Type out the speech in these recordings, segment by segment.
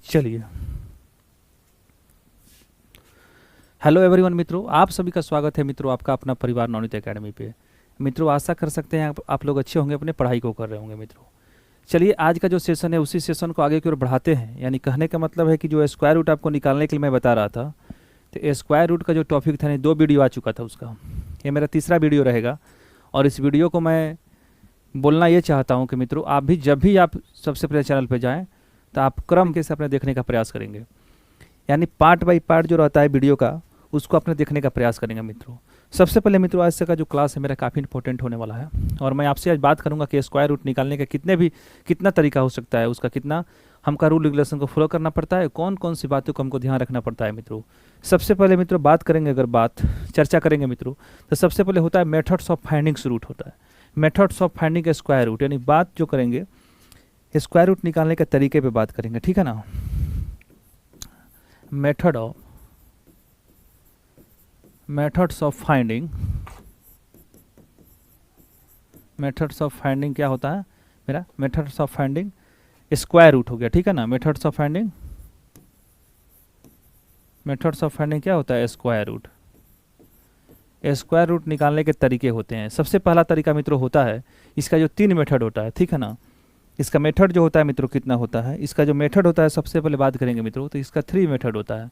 चलिए, hello everyone मित्रों, आप सभी का स्वागत है मित्रों आपका अपना परिवार नवनीत एकेडमी पे। मित्रों आशा कर सकते हैं आप लोग अच्छे होंगे, अपने पढ़ाई को कर रहे होंगे। मित्रों चलिए, आज का जो सेशन है उसी सेशन को आगे की ओर बढ़ाते हैं। यानी कहने का मतलब है कि जो स्क्वायर रूट आपको निकालने के लिए मैं बता रहा था, तो स्क्वायर रूट का जो टॉपिक था, 2 वीडियो आ चुका था उसका। ये मेरा तीसरा वीडियो रहेगा और इस वीडियो को मैं बोलना ये चाहता हूँ कि मित्रों आप भी जब भी आप सबसे पहले चैनल पर जाएँ तो आप क्रम के से अपने देखने का प्रयास करेंगे। यानी पार्ट बाई पार्ट जो रहता है वीडियो का, उसको अपने देखने का प्रयास करेंगे। मित्रों सबसे पहले मित्रों आज से का जो क्लास है मेरा काफ़ी इंपॉर्टेंट होने वाला है और मैं आपसे आज बात करूंगा कि स्क्वायर रूट निकालने का कितना तरीका हो सकता है, उसका कितना हमका रूल रेगुलेशन को फॉलो करना पड़ता है, कौन कौन सी बातों को हमको ध्यान रखना पड़ता है। मित्रों सबसे पहले मित्रों बात करेंगे, अगर चर्चा करेंगे मित्रों, तो सबसे पहले होता है मेथड्स ऑफ फाइंडिंग रूट होता है। Methods of finding square root, यानी बात जो करेंगे स्क्वायर रूट निकालने के तरीके पे बात करेंगे, ठीक है ना। मेथड्स ऑफ फाइंडिंग क्या होता है मेरा, methods of finding square root हो गया, ठीक है ना। मेथड्स ऑफ फाइंडिंग क्या होता है, स्क्वायर रूट। स्क्वायर रूट निकालने के तरीके होते हैं। सबसे पहला तरीका मित्रों होता है, इसका जो 3 मेथड होता है, ठीक है ना। इसका मेथड जो होता है मित्रों कितना होता है, इसका जो मेथड होता है सबसे पहले बात करेंगे मित्रों, तो इसका 3 मेथड होता है।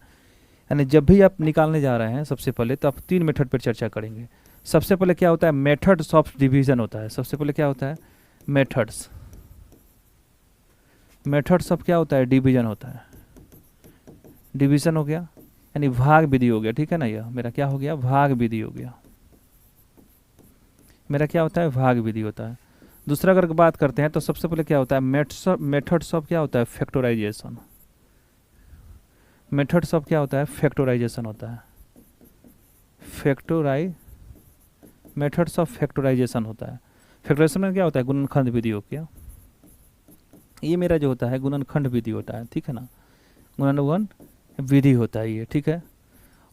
यानी जब भी आप निकालने जा रहे हैं सबसे पहले तो आप 3 मेथड पर चर्चा करेंगे। सबसे पहले क्या होता है, मेथड्स ऑफ डिवीजन होता है। सबसे पहले क्या होता है, मेथड्स ऑफ क्या होता है, डिवीजन होता है। डिवीजन हो गया यानी भाग विधि हो गया, ठीक है ना। यह मेरा क्या हो गया, भाग विधि हो गया। मेरा क्या होता है, भाग विधि होता है। दूसरा अगर बात करते हैं तो सबसे पहले क्या होता है, मेथड्स ऑफ क्या होता है, फैक्टराइजेशन। मेथड्स ऑफ क्या होता है, फैक्टराइजेशन होता है। मेथड्स ऑफ फैक्टराइजेशन होता है। फैक्टराइजेशन में क्या होता है, गुणनखंड विधि हो गया। ये मेरा जो होता है गुणनखंड विधि होता है, ठीक है ना। गुणन विधि होता है ये, ठीक है।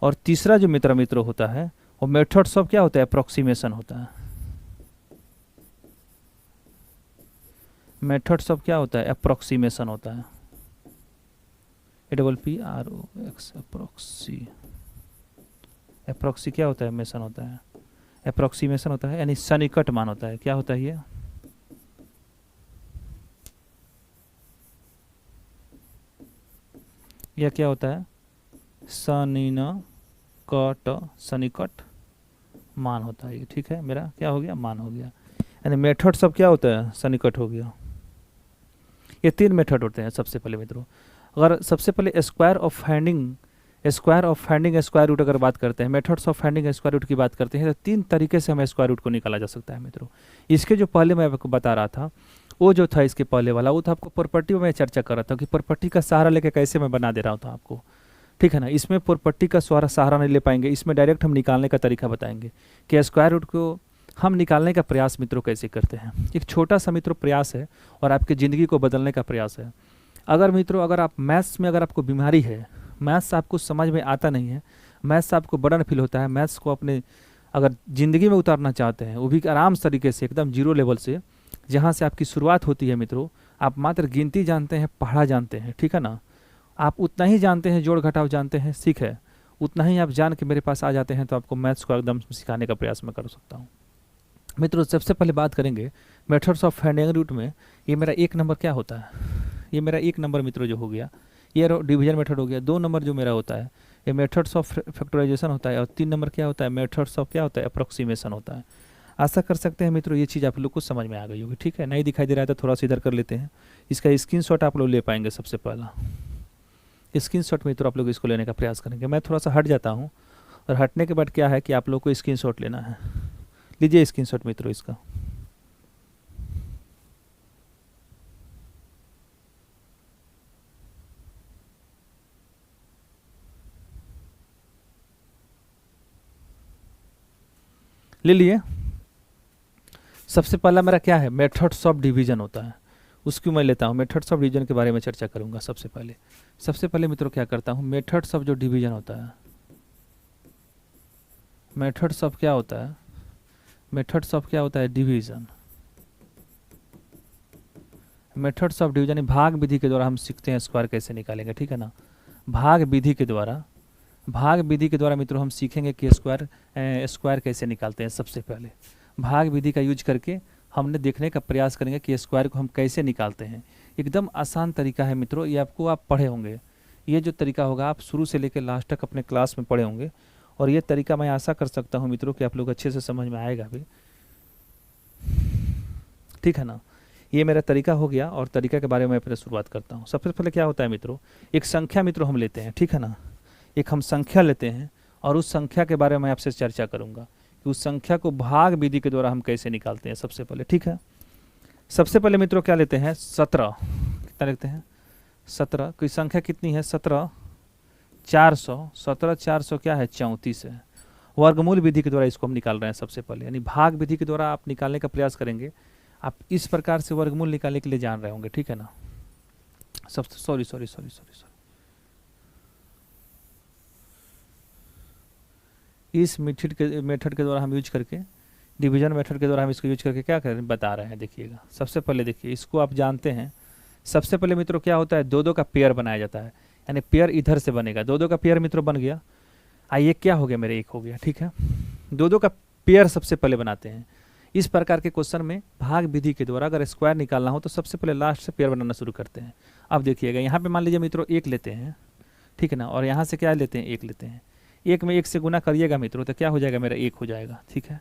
और तीसरा जो मित्र होता है वो मेथड्स ऑफ क्या होता है, अप्रोक्सीमेशन होता है। मेथड्स ऑफ क्या होता है, अप्रोक्सीमेशन होता है। APPROX अप्रोक्सी क्या होता है, मेशन होता है। अप्रोक्सीमेशन होता है यानी सन्निकट मान होता है। क्या होता है ये, यह क्या होता है, सन्निकट मान होता है ये, ठीक है। मेरा क्या हो गया, मान हो गया। यानी मेथड सब क्या होता है, सन्निकट हो गया। ये 3 मेथड होते हैं सबसे पहले मित्रों। अगर सबसे पहले square of finding square root अगर बात करते हैं, methods of finding square root की बात करते हैं, तो 3 तरीके से हमें स्क्वायर रूट को निकाला जा सकता है मित्रों। इसके जो पहले मैं आपको बता रहा था वो जो था इसके पहले वाला, वो था आपको प्रॉपर्टी में चर्चा कर रहा था कि प्रॉपर्टी का सहारा लेके कैसे मैं बना दे रहा था आपको, ठीक है ना। इसमें प्रॉपर्टी का सहारा नहीं ले पाएंगे, इसमें डायरेक्ट हम निकालने का तरीका बताएंगे कि स्क्वायर रूट को हम निकालने का प्रयास मित्रों कैसे करते हैं। एक छोटा सा मित्रों प्रयास है और आपकी ज़िंदगी को बदलने का प्रयास है। अगर मित्रों अगर आप मैथ्स में अगर आपको बीमारी है, मैथ्स आपको समझ में आता नहीं है, मैथ्स आपको बर्डन फील होता है, मैथ्स को अपने अगर ज़िंदगी में उतारना चाहते हैं, वो भी आराम तरीके से एकदम जीरो लेवल से, जहाँ से आपकी शुरुआत होती है मित्रों, आप मात्र गिनती जानते हैं, पढ़ा जानते हैं, ठीक है ना। आप उतना ही जानते हैं, जोड़ घटाव जानते हैं, सीख है उतना ही आप जान के मेरे पास आ जाते हैं, तो आपको मैथ्स को एकदम सिखाने का प्रयास मैं कर सकता हूँ मित्रों। सबसे पहले बात करेंगे मेथड्स ऑफ फाइंडिंग रूट में। ये मेरा 1 नंबर क्या होता है, ये मेरा 1 नंबर मित्रों जो हो गया, ये डिवीजन मेथड हो गया। 2 नंबर जो मेरा होता है ये मेथड्स ऑफ फैक्टराइजेशन होता है। और 3 नंबर क्या होता है, मेथड्स ऑफ क्या होता है, अप्रोक्सीमेशन होता है। आशा कर सकते हैं मित्रों ये चीज़ आप लोग को समझ में आ गई होगी, ठीक है। नहीं दिखाई दे रहा है तो थोड़ा सा इधर कर लेते हैं। इसका स्क्रीनशॉट आप लोग ले पाएंगे। सबसे पहला स्क्रीनशॉट मित्रों आप लोग इसको लेने का प्रयास करेंगे। मैं थोड़ा सा हट जाता हूँ और हटने के बाद क्या है कि आप लोग को स्क्रीनशॉट लेना है। लीजिए स्क्रीनशॉट मित्रों इसका। ले लिए। सबसे पहला मेरा क्या है, मेथड्स ऑफ डिवीजन होता है, उसकी मैं लेता हूँ। मेथड्स ऑफ डिवीजन के बारे में चर्चा करूंगा। सबसे पहले मित्रों क्या करता हूँ, मेथड्स ऑफ जो डिवीजन होता है, मेथड्स ऑफ क्या होता है, डिवीजन। मेथड्स ऑफ डिवीजन, भाग विधि के द्वारा हम सीखते हैं स्क्वायर कैसे निकालेंगे, ठीक है ना। भाग विधि के द्वारा मित्रों हम सीखेंगे कि स्क्वायर कैसे निकालते हैं। सबसे पहले भाग विधि का यूज करके हमने देखने का प्रयास करेंगे कि स्क्वायर को हम कैसे निकालते हैं। एकदम आसान तरीका है मित्रों, ये आपको आप पढ़े होंगे। ये जो तरीका होगा आप शुरू से लेकर लास्ट तक अपने क्लास में पढ़े होंगे, और ये तरीका मैं आशा कर सकता हूँ मित्रों कि आप लोग अच्छे से समझ में आएगा भी, ठीक है ना। ये मेरा तरीका हो गया, और तरीका के बारे में मैं पहले शुरुआत करता हूँ। सबसे पहले क्या होता है मित्रों, एक संख्या मित्रों हम लेते हैं, ठीक है ना। एक हम संख्या लेते हैं, और उस संख्या के बारे में आपसे चर्चा करूँगा कि उस संख्या को भाग विधि के द्वारा हम कैसे निकालते हैं सबसे पहले, ठीक है। सबसे पहले मित्रों क्या लेते हैं, 17। कितना लेते हैं, 17। कोई संख्या कितनी है, 17 400। 17 400 क्या है, 34 है। वर्गमूल विधि के द्वारा इसको हम निकाल रहे हैं सबसे पहले, यानी भाग विधि के द्वारा आप निकालने का प्रयास करेंगे। आप इस प्रकार से वर्गमूल निकालने के लिए जान रहे होंगे, ठीक है ना। सब सॉरी इस मेथड के द्वारा हम यूज करके, डिवीजन मेथड के द्वारा हम इसको यूज करके क्या करें बता रहे हैं। देखिएगा, सबसे पहले देखिए, इसको आप जानते हैं। सबसे पहले मित्रों क्या होता है, 2-2 का पेयर बनाया जाता है, यानी पेयर इधर से बनेगा। 2-2 का पेयर मित्रों बन गया। ये क्या हो गया, मेरे 1 हो गया, ठीक है। 2-2 का पेयर सबसे पहले बनाते हैं। इस प्रकार के क्वेश्चन में भाग विधि के द्वारा अगर स्क्वायर निकालना हो तो सबसे पहले लास्ट से पेयर बनाना शुरू करते हैं। अब देखिएगा, यहाँ पे मान लीजिए मित्रों 1 लेते हैं, ठीक है ना, और यहाँ से क्या लेते हैं, 1 लेते हैं। 1 में 1 से गुना करिएगा मित्रों, तो क्या हो जाएगा, मेरा 1 हो जाएगा, ठीक है।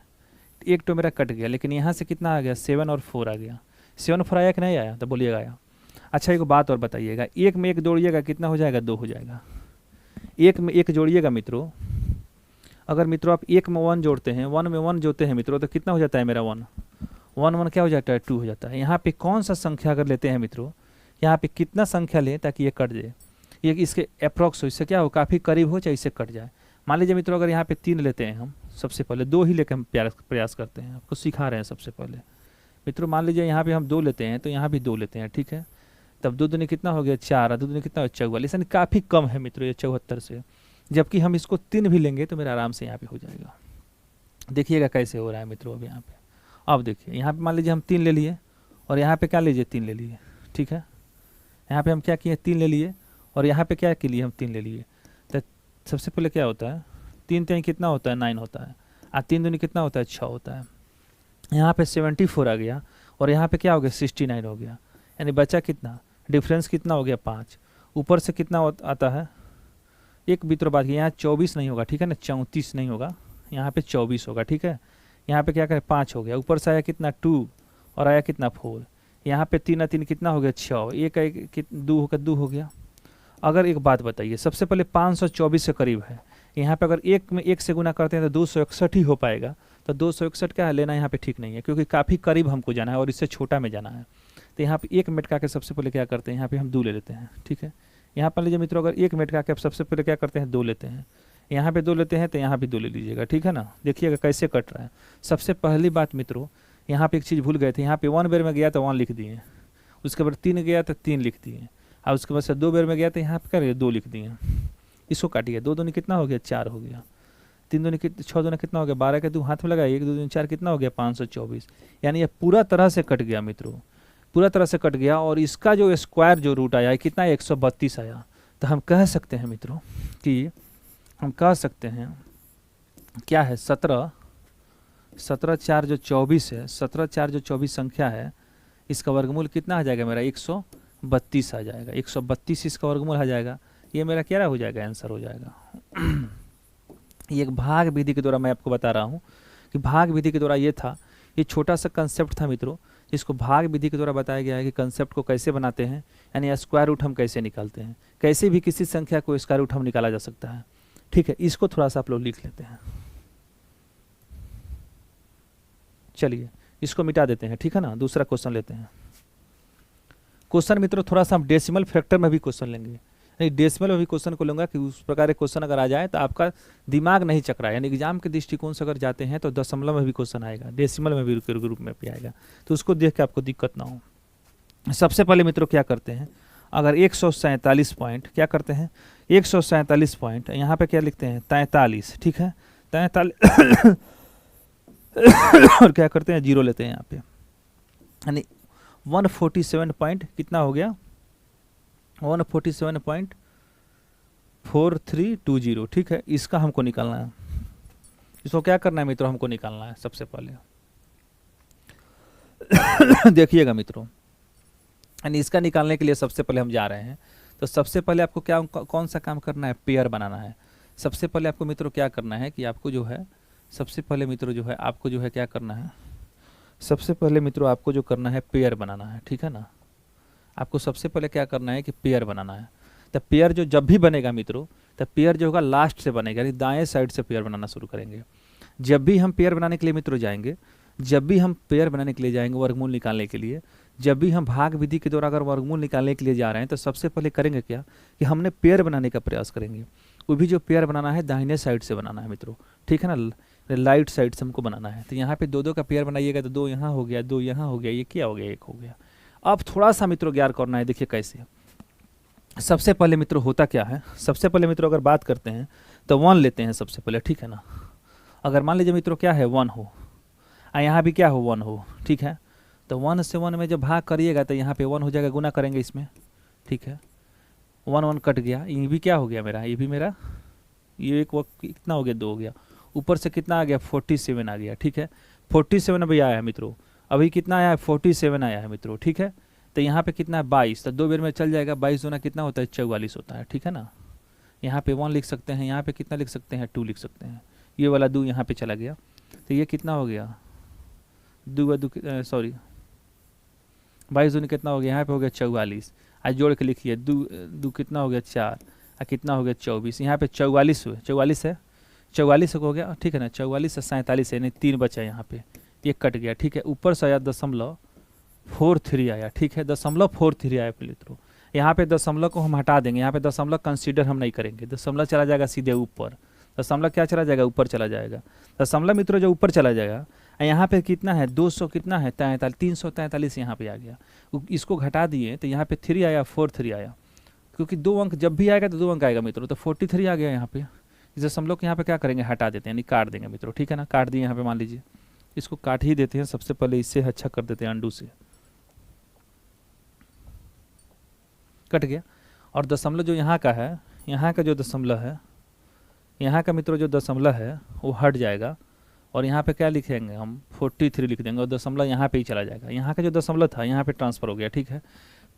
1 तो मेरा कट गया, लेकिन यहाँ से कितना आ गया, 7 और 4 आ गया। 7 4 आया कि नहीं आया, तो बोलिएगा आया। अच्छा, एक बात और बताइएगा, 1 में 1 जोड़िएगा कितना हो जाएगा, 2 हो जाएगा। 1 में 1 जोड़िएगा मित्रों, अगर मित्रों आप 1 में 1 जोड़ते हैं, 1 में 1 जोड़ते हैं मित्रों, तो कितना हो जाता है मेरा 1 1 क्या हो जाता है, 2 हो जाता है। यहाँ पे कौन सा संख्या अगर लेते हैं मित्रों, यहाँ पे कितना संख्या लें ताकि ये कट जाए, ये इसके अप्रॉक्स हो, इससे क्या हो, काफ़ी करीब हो चाहे इससे कट जाए। मान लीजिए मित्रों अगर यहाँ पे 3 लेते हैं हम, सबसे पहले 2 ही लेकर हम प्रयास करते हैं, आपको सिखा रहे हैं सबसे पहले मित्रों। मान लीजिए यहाँ पे हम 2 लेते हैं, तो यहाँ भी 2 लेते हैं, ठीक है। तब 2 दूनी कितना हो गया, 4, 2 दूनी कितना हो, 44, यानी काफ़ी कम है मित्रों ये 74 से। जबकि हम इसको 3 भी लेंगे तो मेरा आराम से यहाँ पे हो जाएगा। देखिएगा कैसे हो रहा है मित्रों। अब यहाँ पे, अब देखिए यहाँ पे मान लीजिए हम 3 ले लिए, और यहाँ पे क्या लीजिए, 3 ले लिए, ठीक है। यहाँ पे हम क्या किए, 3 ले लिए, और यहाँ पे क्या के लिए हम 3 ले लिए। तो सबसे पहले क्या होता है, 3 3 कितना होता है, 9 होता है, और 3 दूनी कितना होता है, 6 होता है। यहाँ पे 74 आ गया, और यहाँ पे क्या हो गया, 69 हो गया। यानी बचा कितना, डिफरेंस कितना हो गया, 5। ऊपर से कितना आता है, एक मित्रों बात की, यहाँ 24 नहीं होगा, ठीक है ना, 34 नहीं होगा, यहाँ पे 24 होगा, ठीक है। यहाँ पे क्या करें, 5 हो गया, ऊपर से आया कितना 2, और आया कितना 4। यहाँ पे 3 3 कितना हो गया, 6, 1 2 होकर 2 हो गया। अगर एक बात बताइए, सबसे पहले 524 के करीब है, यहाँ पे अगर 1 में 1 से गुना करते हैं तो 261 ही हो पाएगा। तो 261 क्या है, लेना यहाँ पे ठीक नहीं है, क्योंकि काफ़ी करीब हमको जाना है और इससे छोटा में जाना है। तो यहाँ पे 1 मिनट का के सबसे पहले क्या करते हैं, यहाँ पे हम 2 ले लेते हैं, ठीक है। यहाँ पर लीजिए मित्रों, अगर 1 मिनट का के सबसे पहले क्या करते हैं, 2 लेते हैं, यहाँ पे 2 लेते हैं, तो यहाँ भी 2 ले लीजिएगा, ठीक है ना। देखिएगा कैसे कट रहा है। सबसे पहली बात मित्रों, यहाँ पे एक चीज़ भूल गए थे, यहाँ पे 1 बेर में गया तो 1 लिख दिए, उसके बाद 3 गया तो 3 लिख दिए, और उसके बाद से 2 बेर में गया तो यहाँ पे क्या 2 लिख दिए। इसको काटिए, 2 दूनी कितना हो गया, 4 हो गया। 3 दूनी 6 दूनी कितना हो गया, 12 के 2 हाथ में लगाए, 1 2 3 4 कितना हो गया, 524। यानी ये पूरा तरह से कट गया मित्रों, पूरा तरह से कट गया। और इसका जो स्क्वायर जो रूट आया है कितना, 132 आया। तो हम कह सकते हैं मित्रों कि हम कह सकते हैं क्या है, 17 4 जो 24 है, 17 4 जो 24 संख्या है, इसका वर्गमूल कितना आ जाएगा, मेरा 132 आ जाएगा। 132 इसका वर्गमूल आ जाएगा। ये मेरा क्या हो जाएगा, आंसर हो जाएगा। ये एक भाग विधि के द्वारा मैं आपको बता रहा हूँ कि भाग विधि के द्वारा ये था, ये छोटा सा कंसेप्ट था मित्रों, इसको भाग विधि के द्वारा बताया गया है कि कंसेप्ट को कैसे बनाते हैं, यानी स्क्वायर रूट हम कैसे निकालते हैं, कैसे भी किसी संख्या को स्क्वायर रूट हम निकाला जा सकता है, ठीक है। इसको थोड़ा सा आप लोग लिख लेते हैं, चलिए इसको मिटा देते हैं, ठीक है ना। दूसरा क्वेश्चन लेते हैं। क्वेश्चन मित्रों थोड़ा सा हम डेसिमल फैक्टर में भी क्वेश्चन लेंगे, यानी डेसिमल में भी क्वेश्चन को लूँगा कि उस प्रकार के क्वेश्चन अगर आ जाए तो आपका दिमाग नहीं चकरा, यानी एग्जाम के दृष्टिकोण से अगर जाते हैं तो दशमलव में भी क्वेश्चन आएगा, डेसिमल में भी ग्रुप में भी आएगा, तो उसको देख के आपको दिक्कत ना हो। सबसे पहले मित्रों क्या करते हैं, अगर 147 पॉइंट क्या करते हैं, 147 पॉइंट यहाँ पे क्या लिखते हैं, 43, ठीक है, 43 और क्या करते हैं, 0 लेते हैं यहाँ पे, यानी 147 पॉइंट कितना हो गया, 147.4320, ठीक है। इसका हमको निकालना है, इसको क्या करना है मित्रों, हमको निकालना है सबसे पहले। देखिएगा मित्रों, यानी इसका निकालने के लिए सबसे पहले हम जा रहे हैं। तो सबसे पहले आपको क्या कौन सा काम करना है, पेयर बनाना है। सबसे पहले आपको मित्रों क्या करना है कि आपको जो है, सबसे पहले मित्रों जो है आपको जो है क्या करना है, सबसे पहले मित्रों आपको जो करना है पेयर बनाना है, ठीक है ना। आपको सबसे पहले क्या करना है कि पेयर बनाना है। तो पेयर जो जब भी बनेगा मित्रों, तो पेयर जो होगा लास्ट से बनेगा, यानी दाएं साइड से पेयर बनाना शुरू करेंगे। जब भी हम पेयर बनाने के लिए मित्रों जाएंगे, जब भी हम पेयर बनाने के लिए जाएंगे वर्गमूल निकालने के लिए, जब भी हम भाग विधि के द्वारा अगर वर्गमूल निकालने के लिए जा रहे हैं, तो सबसे पहले करेंगे क्या कि हमने पेयर बनाने का प्रयास करेंगे। वो भी जो पेयर बनाना है दाहिने साइड से बनाना है मित्रों, ठीक है ना, लाइट साइड से हमको बनाना है। तो यहाँ पे दो का पेयर बनाइएगा, तो 2 यहाँ हो गया, 2 यहाँ हो गया, ये क्या हो गया, 1 हो गया। अब थोड़ा सा मित्रों ज्ञान करना है, देखिए कैसे। सबसे पहले मित्रों होता क्या है, सबसे पहले मित्रों अगर बात करते हैं तो 1 लेते हैं सबसे पहले, ठीक है ना। अगर मान लीजिए मित्रों क्या है 1 हो, यहाँ भी क्या हो 1 हो, ठीक है। तो 1 से 1 में जब भाग करिएगा तो यहाँ पे 1 हो जाएगा, गुना करेंगे इसमें, ठीक है। 1 कट गया, ये भी क्या हो गया मेरा, ये भी मेरा, ये एक वक्त कितना हो गया, 2 हो गया। ऊपर से कितना आ गया, 47 आ गया, ठीक है। 47 अभी आया है मित्रों, अभी कितना आया है, 47 आया है मित्रों, ठीक है। तो यहाँ पे कितना है 22, तो 2 बेर में चल जाएगा, 22 दूना कितना होता है, 44 होता है, ठीक है ना। यहाँ पे 1 लिख सकते हैं, यहाँ पे कितना लिख सकते हैं, 2 लिख सकते हैं। ये वाला 2 यहाँ पे चला गया, तो ये कितना हो गया, 22 दूनी कितना हो गया, यहाँ पे हो गया 44। आज जोड़ के लिखिए, 2 कितना हो गया 4, और कितना हो गया 24, यहाँ पे 44 हुए, 44 है, 44 हो गया, ठीक है ना। 44 से 47 है, नहीं 3 बचा यहाँ पे, ये कट गया, ठीक है। ऊपर से आया 0.43 आया, ठीक है, 0.43 आया मित्रों। यहाँ पे दशमलव को हम हटा देंगे, यहाँ पे दशमलव कंसीडर हम नहीं करेंगे, दशमलव चला जाएगा सीधे ऊपर। दशमलव क्या चला जाएगा, ऊपर चला जाएगा। दशमलव मित्रों जो ऊपर चला जाएगा, यहाँ पे कितना है 200, कितना है 343 यहाँ पे आ गया। इसको घटा दिए तो यहाँ पे 3 आया, 43 आया, क्योंकि 2 अंक जब भी आएगा तो 2 अंक आएगा मित्रों। तो 43 आ गया यहाँ पे। इस दशमलव को यहाँ पे क्या करेंगे, हटा देते हैं, यानी काट देंगे मित्रों, ठीक है ना। काट दिए यहाँ पे, मान लीजिए इसको काट ही देते हैं सबसे पहले, इससे अच्छा कर देते हैं, अंडू से कट गया। और दशमलव जो यहाँ का है, यहाँ का जो दशमलव है, यहाँ का मित्रों जो दशमलव है वो हट जाएगा, और यहाँ पे क्या लिखेंगे हम, 43 लिख देंगे, और दशमलव यहाँ पे ही चला जाएगा। यहाँ का जो दशमलव था यहाँ पे ट्रांसफर हो गया, ठीक है।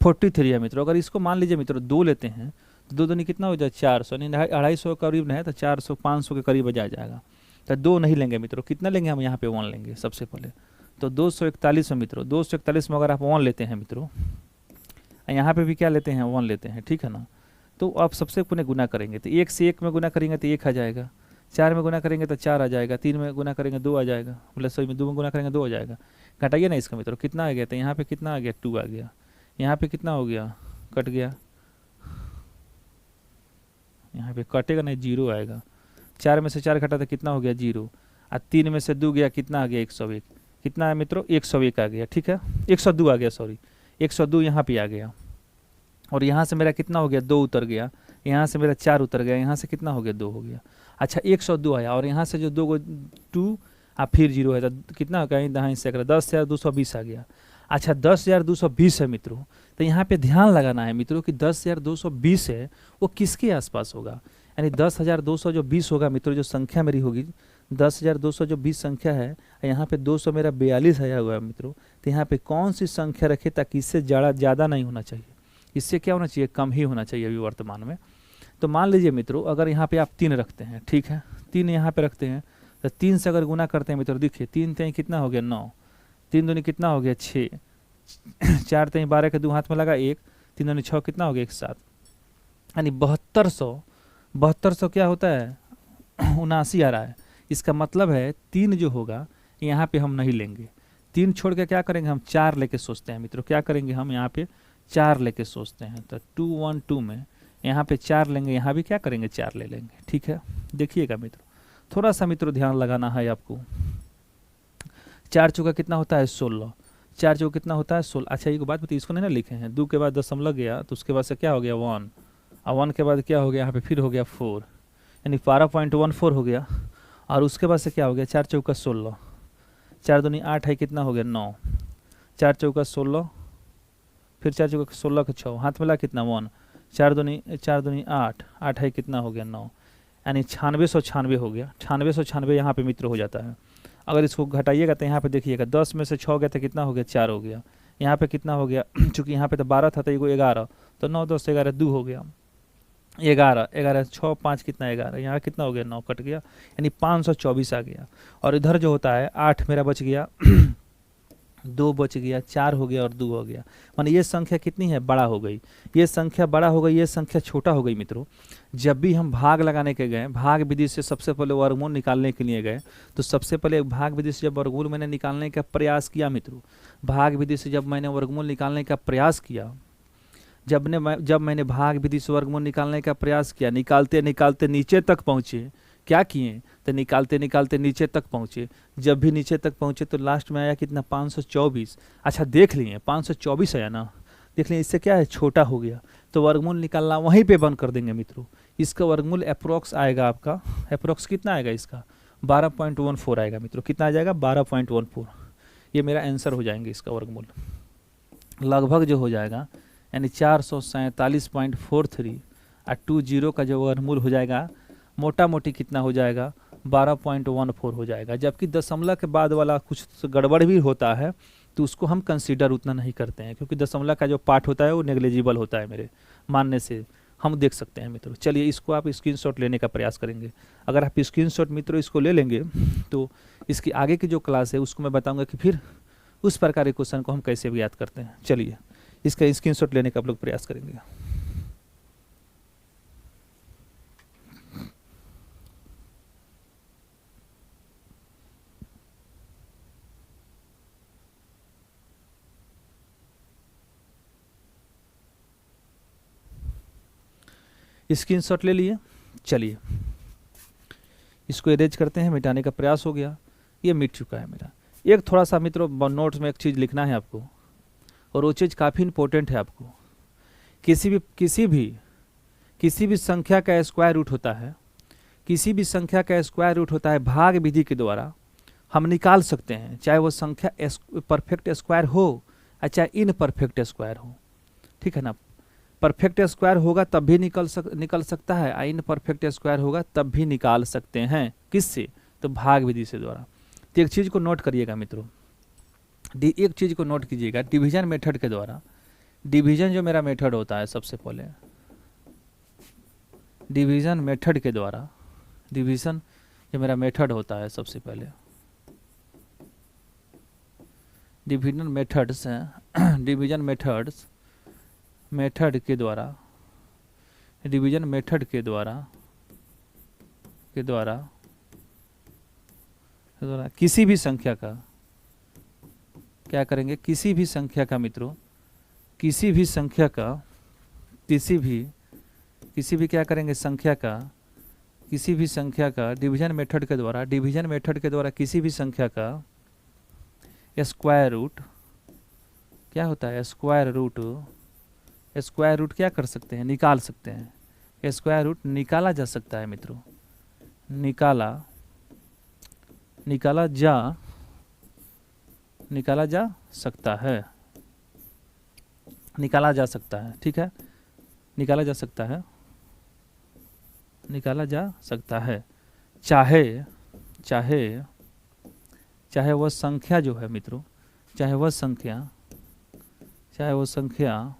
43 है मित्रों। अगर इसको मान लीजिए मित्रों 2 लेते हैं, 2 दूनी कितना हो जाए 400, नहीं 250 के करीब है, तो 400 500 के करीब आ जाएगा। तो 2 नहीं लेंगे मित्रों, कितना लेंगे हम, यहाँ पे 1 लेंगे सबसे पहले। तो 241 में मित्रों, 241 में अगर आप 1 लेते हैं मित्रों, यहाँ पे भी क्या लेते हैं, 1 लेते हैं, ठीक है ना। तो आप सबसे पुनः गुना करेंगे, तो 1 से 1 में गुना करेंगे तो 1 आ जाएगा, 4 में गुना करेंगे तो 4 आ जाएगा, 3 में गुना करेंगे 2 आ जाएगा, मतलब सही में 2 में गुना करेंगे 2 आ जाएगा। घटाइए ना इसका मित्रों, कितना आ गया, तो यहाँ पे कितना आ गया, 2 आ गया। यहाँ पे कितना हो गया, कट गया, यहाँ पे कटेगा नहीं, 0 आएगा। 4 में से 4 घटा तो कितना हो गया, 0। और 3 में से 2 गया, कितना आ गया, 101। कितना है मित्रों, 101 आ गया, ठीक है। 102 आ गया, सॉरी 102 यहाँ पे आ गया। और यहाँ से मेरा कितना हो गया, 2 उतर गया, यहाँ से मेरा 4 उतर गया, यहाँ से कितना हो गया, 2 हो गया। अच्छा 102 आया, और यहाँ से जो 2 को 2 और फिर 0 है, तो कितना हो गया, यहाँ से 10,220 आ गया। अच्छा 10,220 है मित्रों। तो यहाँ पे ध्यान लगाना है मित्रों कि 10,220 है वो किसके आसपास होगा, यानी 10,220 होगा मित्रों, जो संख्या मेरी होगी 10,220 संख्या है, यहाँ पे 200 मेरा 42 आया हुआ है मित्रों। तो यहाँ पे कौन सी संख्या रखे ताकि इससे ज़्यादा नहीं होना चाहिए, इससे क्या होना चाहिए, कम ही होना चाहिए अभी वर्तमान में। तो मान लीजिए मित्रों अगर यहाँ पे आप 3 रखते हैं, ठीक है, 3 यहाँ पे रखते हैं, तो 3 से अगर गुना करते हैं मित्रों, देखिए 3 3 कितना हो गया 9, 3 दूनी कितना हो गया 6, 4 3 12 के 2 हाथ में लगा 1, 3 दूनी 6 कितना हो गया 1 7, यानी 7200 क्या होता है 79 आ रहा है। इसका मतलब है 3 जो होगा यहाँ पे हम नहीं लेंगे, 3 छोड़ के क्या करेंगे हम 4 लेके सोचते हैं मित्रों, क्या करेंगे हम यहाँ पे 4 लेके सोचते हैं। तो 212 में यहाँ पे 4 लेंगे, यहाँ भी क्या करेंगे 4 ले लेंगे, ठीक है। देखिएगा मित्रों थोड़ा सा मित्रों ध्यान लगाना है आपको। 4 चौका कितना होता है 16, 4 चौका कितना होता है 16। अच्छा एक बात बताइए, इसको नहीं ना लिखे हैं, 2 के बाद दशमलव गया तो उसके बाद से क्या हो गया 1, और 1 के बाद क्या हो गया यहाँ पे फिर हो गया 4, यानी 12.14 हो गया। और उसके बाद से क्या हो गया 4 चौका 16, 4 दूनी 8 है, कितना हो गया 9, 4 चौका 16 फिर 4 चौके 16 के 6, हाथ मिला कितना 1, 4 दूनी 8, 8 है कितना हो गया 9, यानी 9696 हो गया। 9696 यहाँ पे मित्र हो जाता है। अगर इसको घटाइएगा तो यहाँ पे देखिएगा 10 में से 6 गया तो कितना हो गया 4 हो गया। यहाँ पे कितना हो गया चूँकि यहाँ पे तो 12 था तो एगो 11, तो 9 10 11 2 हो गया 11, 11 6 5 कितना 11, यहाँ कितना हो गया 9 कट गया, यानी 524 आ गया। और इधर जो होता है 8 मेरा बच गया 2 बच गया, 4 हो गया और 2 हो गया। माने ये संख्या कितनी है बड़ा हो गई, ये संख्या बड़ा हो गई, ये संख्या छोटा हो गई। मित्रों जब भी हम भाग लगाने के गए, भाग विधि से सबसे पहले वर्गमूल निकालने के लिए गए, तो सबसे पहले भाग विधि से जब वर्गमूल मैंने निकालने का प्रयास किया मित्रों, भाग विधि से जब मैंने वर्गमूल निकालने का प्रयास किया, जब मैंने भाग विधि से वर्गमूल निकालने का प्रयास किया, निकालते निकालते नीचे तक पहुँचे, क्या किए तो निकालते निकालते नीचे तक पहुँचे। जब भी नीचे तक पहुँचे तो लास्ट में आया कितना 524। अच्छा देख लिए 524 आया ना, देख लें इससे क्या है छोटा हो गया, तो वर्गमूल निकालना वहीं पे बंद कर देंगे मित्रों। इसका वर्गमूल अप्रोक्स आएगा आपका, अप्रोक्स कितना आएगा इसका 12.14 आएगा मित्रों। कितना आ जाएगा 12.14, ये मेरा आंसर हो जाएंगे इसका वर्गमूल लगभग जो हो जाएगा, यानी 447.43 और 20 का जो वर्गमूल हो जाएगा मोटा मोटी कितना हो जाएगा 12.14 हो जाएगा। जबकि दशमलव के बाद वाला कुछ गड़बड़ भी होता है तो उसको हम कंसीडर उतना नहीं करते हैं, क्योंकि दशमलव का जो पार्ट होता है वो नेग्लिजिबल होता है मेरे मानने से, हम देख सकते हैं मित्रों। चलिए इसको आप स्क्रीनशॉट लेने का प्रयास करेंगे। अगर आप स्क्रीनशॉट मित्रों इसको ले लेंगे तो इसकी आगे की जो क्लास है उसको मैं बताऊँगा कि फिर उस प्रकार के क्वेश्चन को हम कैसे भी याद करते हैं। चलिए इसका स्क्रीनशॉट लेने का आप लोग प्रयास करेंगे। स्क्रीनशॉट ले लिए, चलिए इसको इरेज करते हैं, मिटाने का प्रयास हो गया, ये मिट चुका है मेरा। एक थोड़ा सा मित्रों नोट्स में एक चीज़ लिखना है आपको, और वो चीज़ काफ़ी इंपॉर्टेंट है आपको। किसी भी संख्या का स्क्वायर रूट होता है, किसी भी संख्या का स्क्वायर रूट होता है भाग विधि के द्वारा हम निकाल सकते हैं, चाहे वो संख्या परफेक्ट स्क्वायर हो या चाहे इन परफेक्ट स्क्वायर हो, ठीक है ना। परफेक्ट स्क्वायर होगा तब भी निकल सकता है, इन परफेक्ट स्क्वायर होगा तब भी निकाल सकते हैं। किससे, तो भाग विधि से द्वारा। तो एक चीज़ को नोट करिएगा मित्रों, एक चीज़ को नोट कीजिएगा, डिवीजन मेथड के द्वारा, डिवीजन जो मेरा मेथड होता है सबसे पहले, डिवीजन मेथड के द्वारा, डिवीजन जो मेरा मेथड होता है सबसे पहले, डिवीजन मेथड्स हैं, डिवीजन मेथड के द्वारा, डिवीजन मेथड के द्वारा किसी भी संख्या का क्या करेंगे, किसी भी संख्या का मित्रों, किसी भी क्या करेंगे संख्या का, किसी भी संख्या का डिवीजन मेथड के द्वारा, डिवीजन मेथड के द्वारा किसी भी संख्या का स्क्वायर रूट क्या होता है, स्क्वायर रूट क्या कर सकते हैं, निकाल सकते हैं। स्क्वायर रूट निकाला जा सकता है मित्रों, निकाला जा सकता है, ठीक है, निकाला जा सकता है, चाहे वह संख्या जो है मित्रों, चाहे वह संख्या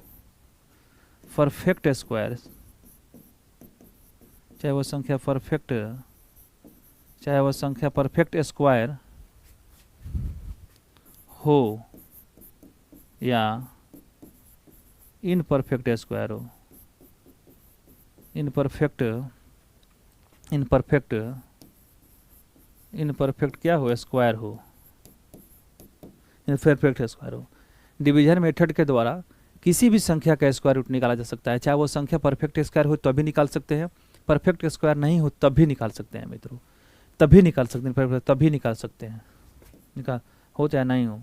परफेक्ट स्क्वायर, चाहे वह संख्या परफेक्ट स्क्वायर हो या इनपरफेक्ट स्क्वायर हो, इनपरफेक्ट क्या हो, स्क्वायर हो, इनपरफेक्ट स्क्वायर हो। डिवीजन मेथड के द्वारा किसी भी संख्या का स्क्वायर रूट निकाला जा सकता है, चाहे वो संख्या परफेक्ट स्क्वायर हो तब भी निकाल सकते हैं, परफेक्ट स्क्वायर नहीं हो तब भी निकाल सकते हैं मित्रों, तभी निकाल सकते हैं, निकाल हो चाहे नहीं हो।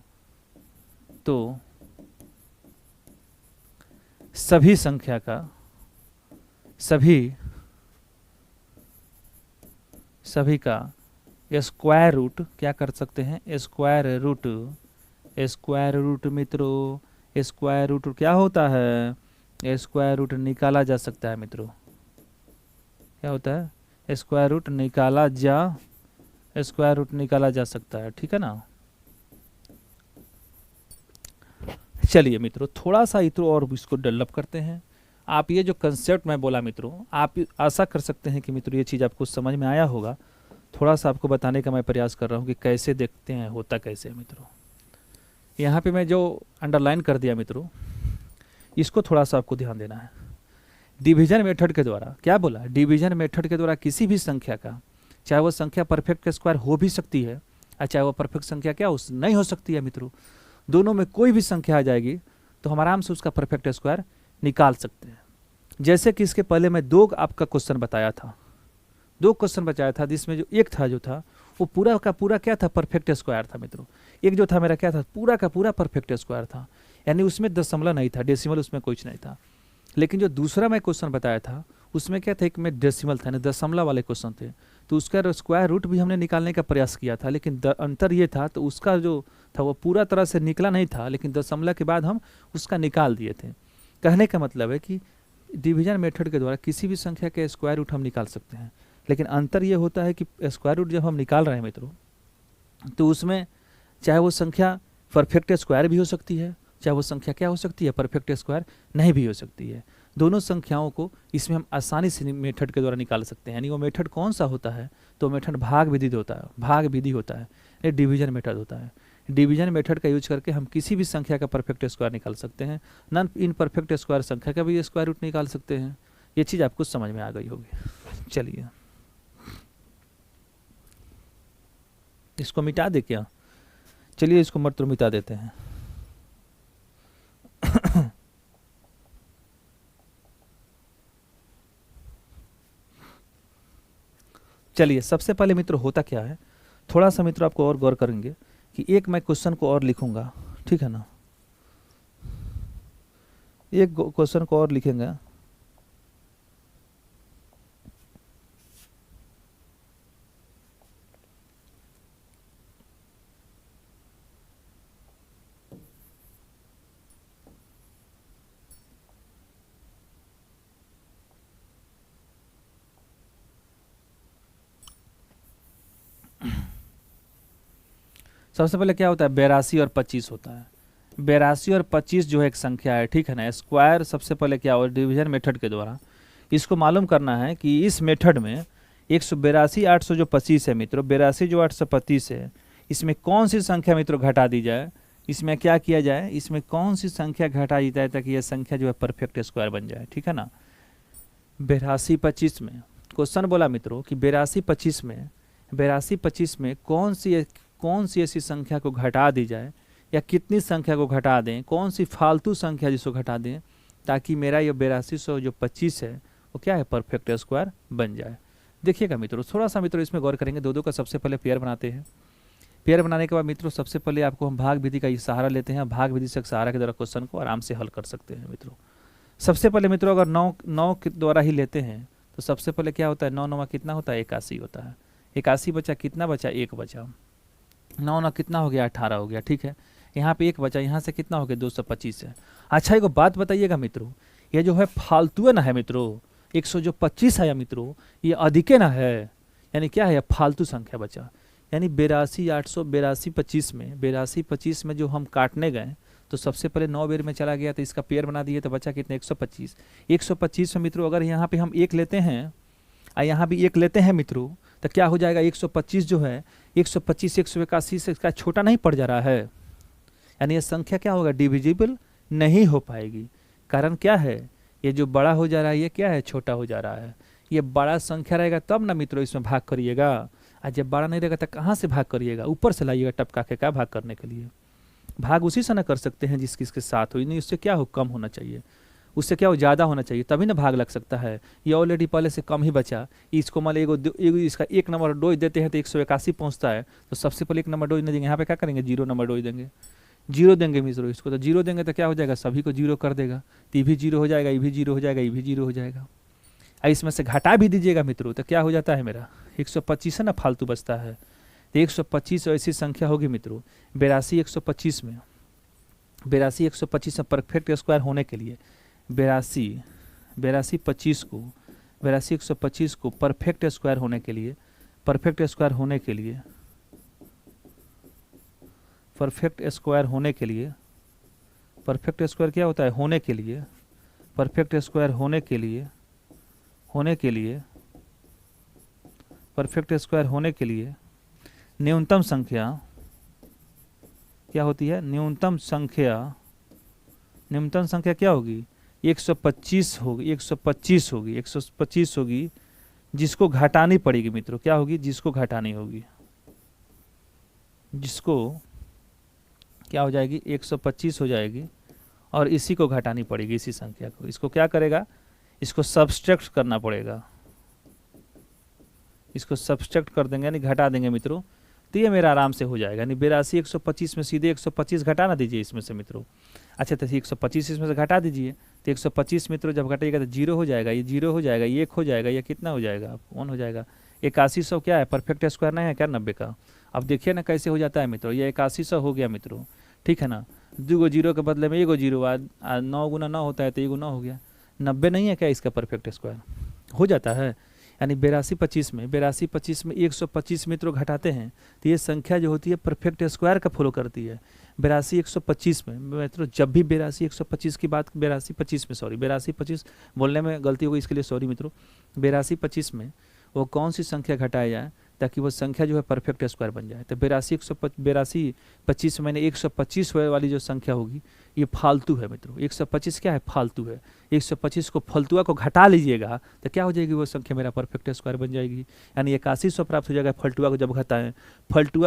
तो सभी संख्या का सभी का स्क्वायर रूट क्या कर सकते हैं, स्क्वायर रूट मित्रों स्क्वायर रूट क्या होता है, स्क्वायर रूट निकाला जा सकता है मित्रों। क्या होता है, स्क्वायर रूट निकाला जा सकता है, ठीक है ना। चलिए मित्रों थोड़ा सा इतना और इसको डेवलप करते हैं। आप ये जो कंसेप्ट मैं बोला मित्रों, आप आशा कर सकते हैं कि मित्रों ये चीज़ आपको समझ में आया होगा। थोड़ा सा आपको बताने का मैं प्रयास कर रहा हूँ कि कैसे देखते हैं, होता कैसे है मित्रों। यहाँ पे मैं जो अंडरलाइन कर दिया मित्रों, इसको थोड़ा सा आपको ध्यान देना है। डिवीजन मेथड के द्वारा क्या बोला, डिवीजन मेथड के द्वारा किसी भी संख्या का, चाहे वो संख्या परफेक्ट स्क्वायर हो भी सकती है और चाहे वो परफेक्ट संख्या क्या नहीं हो सकती है मित्रों, दोनों में कोई भी संख्या आ जाएगी तो हम आराम से उसका परफेक्ट स्क्वायर निकाल सकते हैं। जैसे कि इसके पहले मैं दो आपका क्वेश्चन बताया था, दो क्वेश्चन बताया था, जिसमें जो एक था जो था वो पूरा का पूरा क्या था, परफेक्ट स्क्वायर था मित्रों। एक जो था मेरा क्या था, पूरा का पूरा परफेक्ट स्क्वायर था, यानी उसमें दशमलव नहीं था, डेसिमल उसमें कुछ नहीं था। लेकिन जो दूसरा मैं क्वेश्चन बताया था उसमें क्या था, एक में डेसिमल था, यानी दशमलव वाले क्वेश्चन थे, तो उसका स्क्वायर रूट भी हमने निकालने का प्रयास किया था, लेकिन अंतर ये था, तो उसका जो था वो पूरा तरह से निकला नहीं था, लेकिन दशमलव के बाद हम उसका निकाल दिए थे। कहने का मतलब है कि डिवीजन मेथड के द्वारा किसी भी संख्या के स्क्वायर रूट हम निकाल सकते हैं, लेकिन अंतर ये होता है कि स्क्वायर रूट जब हम निकाल रहे हैं मित्रों, तो उसमें चाहे वो संख्या परफेक्ट स्क्वायर भी हो सकती है, चाहे वो संख्या क्या हो सकती है, परफेक्ट स्क्वायर नहीं भी हो सकती है। दोनों संख्याओं को इसमें हम आसानी से मेथड के द्वारा निकाल सकते हैं। यानी वो मेथड कौन सा होता है, तो मेथड भाग विधि होता है, ये डिवीजन मेथड होता है। डिवीजन मेथड का यूज करके हम किसी भी संख्या का परफेक्ट स्क्वायर निकाल सकते हैं, नॉन इन परफेक्ट स्क्वायर संख्या का भी स्क्वायर रूट निकाल सकते हैं। ये चीज़ आपको समझ में आ गई होगी। चलिए इसको मिटा दे क्या, चलिए इसको मात्र मिटा देते हैं। चलिए सबसे पहले मित्र होता क्या है, थोड़ा सा मित्र आपको और गौर करेंगे कि एक मैं क्वेश्चन को और लिखूंगा, ठीक है ना, एक क्वेश्चन को और लिखेंगे। सबसे पहले क्या होता है, 82 और 25 होता है। 82 और 25 जो है एक संख्या है, ठीक है ना। स्क्वायर सबसे पहले क्या हो, डिवीजन मेथड के द्वारा इसको मालूम करना है कि इस मेथड में 182 800 जो 25 है मित्रों, 82 जो 825 है, इसमें कौन सी संख्या मित्रों घटा दी जाए, इसमें क्या किया जाए, इसमें कौन सी संख्या घटा दी जाए ताकि यह संख्या जो है परफेक्ट स्क्वायर बन जाए, ठीक है ना। 82 25 में क्वेश्चन बोला मित्रों कि 82 25 में कौन सी ऐसी संख्या को घटा दी जाए या कितनी संख्या को घटा दें, कौन सी फालतू संख्या जिसको घटा दें ताकि मेरा ये 8200 जो 25 है वो क्या है, परफेक्ट स्क्वायर बन जाए। देखिएगा मित्रों थोड़ा सा मित्रों इसमें गौर करेंगे। दो का सबसे पहले पेयर बनाते हैं। पेयर बनाने के बाद मित्रों सबसे पहले आपको हम भाग विधि का सहारा लेते हैं। भाग विधि से सहारा के द्वारा क्वेश्चन को आराम से हल कर सकते हैं मित्रों। सबसे पहले मित्रों अगर 9 के द्वारा ही लेते हैं तो सबसे पहले क्या होता है, 9 9 कितना होता है, 81 होता है। 81 बचा, कितना बचा, 1 बचा। 9 9 कितना हो गया, 18 हो गया, ठीक है। यहाँ पे 1 बचा, यहाँ से कितना हो गया, 225 है। अच्छा एक बात बताइएगा मित्रों, ये जो है फालतू है ना है मित्रों, 125 है मित्रों, ये अधिक है ना है, यानी क्या है, फालतू संख्या बचा। यानी 82 800 82 25 में 82 25 में जो हम काटने गए तो सबसे पहले 9 बेर में चला गया तो इसका पेयर बना दिए तो बचा कितने, 125। 125 में मित्रों अगर यहाँ पे हम 1 लेते हैं और यहाँ भी 1 लेते हैं मित्रों तो क्या हो जाएगा, 125 जो है 125 181 से इसका छोटा नहीं पड़ जा रहा है, यानी ये संख्या क्या होगा, डिविजिबल नहीं हो पाएगी। कारण क्या है, ये जो बड़ा हो जा रहा है ये क्या है, छोटा हो जा रहा है। ये बड़ा संख्या रहेगा तब ना मित्रों इसमें भाग करिएगा, और जब बड़ा नहीं रहेगा तो कहाँ से भाग करिएगा, ऊपर से लाइएगा टपका के क्या भाग करने के लिए। भाग उसी से ना कर सकते हैं जिसके साथ हो, नहीं उससे क्या हो, कम होना चाहिए, उससे क्या हो, ज़्यादा होना चाहिए, तभी ना भाग लग सकता है। ये ऑलरेडी पहले से कम ही बचा, इसको मान एगो इसका 1 नंबर डोज देते हैं तो 181 पहुँचता है, तो सबसे पहले 1 नंबर डोज नहीं देंगे, यहाँ पे क्या करेंगे, 0 नंबर डोज देंगे। 0 देंगे मित्रों इसको, तो 0 देंगे तो क्या हो जाएगा, सभी को 0 कर देगा, तो ये भी 0 हो जाएगा, ये भी 0 हो जाएगा, ये भी 0 हो जाएगा। इसमें से घटा भी दीजिएगा मित्रों तो क्या हो जाता है, मेरा 125 है ना, फालतू बचता है। तो 125 ऐसी संख्या होगी मित्रों, 82 125 में 82 125 में परफेक्ट स्क्वायर होने के लिए 82 82 25 को 82 125 को परफेक्ट स्क्वायर होने के लिए परफेक्ट स्क्वायर होने के लिए परफेक्ट स्क्वायर होने के लिए परफेक्ट स्क्वायर क्या होता है होने के लिए परफेक्ट स्क्वायर होने के लिए परफेक्ट स्क्वायर होने के लिए न्यूनतम संख्या क्या होती है न्यूनतम संख्या क्या होगी 125 होगी 125 होगी जिसको घटानी पड़ेगी मित्रों क्या होगी जिसको घटानी होगी जिसको क्या हो जाएगी 125 हो जाएगी और इसी को घटानी पड़ेगी इसी संख्या को इसको क्या करेगा इसको सब्सट्रैक्ट करना पड़ेगा इसको सब्सट्रैक्ट कर देंगे यानी घटा देंगे मित्रों तो ये मेरा आराम से हो जाएगा यानी 82 125 में सीधे 125 घटा ना दीजिए इसमें से मित्रों अच्छा तो 125 इसमें से घटा दीजिए तो 125 मित्रों जब घटाइएगा तो 0 हो जाएगा ये 0 हो जाएगा ये 1 हो जाएगा ये कितना हो जाएगा 1 हो जाएगा 8100 क्या है परफेक्ट स्क्वायर नहीं है क्या 90 का अब देखिए ना कैसे हो जाता है मित्रों ये 8100 हो गया मित्रों ठीक है ना 2 जीरो के बदले में 1 जीरो 9 गुना 9 होता है तो 1 गुना हो गया 90 नहीं है क्या इसका परफेक्ट स्क्वायर हो जाता है यानी 82 25 में 125 मित्रों घटाते हैं तो ये संख्या जो होती है परफेक्ट स्क्वायर का फॉलो करती है 82 125 में मित्रों जब भी 82 125 की बात 82 25 में सॉरी 82 25 बोलने में गलती हो गई इसके लिए सॉरी मित्रों 82 25 में वो कौन सी संख्या घटाया जाए ताकि वो संख्या जो है परफेक्ट स्क्वायर बन जाए तो 82 25 में मैंने 125 वाली जो संख्या होगी ये फालतू है मित्रों 125 क्या है फालतू है 125 को फालतुआ को घटा लीजिएगा तो क्या हो जाएगी वो संख्या मेरा परफेक्ट स्क्वायर बन जाएगी यानी 8100 प्राप्त हो जाएगा फालतुआ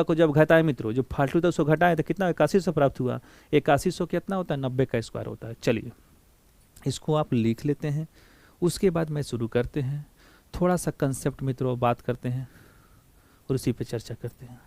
को जब घटाएं मित्रों जो फालतू था उसको घटाएं तो कितना 8100 प्राप्त हुआ 8100 कितना होता है 90 का स्क्वायर होता है चलिए इसको आप लिख लेते हैं उसके बाद मैं शुरू करते हैं थोड़ा सा कंसेप्ट मित्रों बात करते हैं और उसी पे चर्चा करते हैं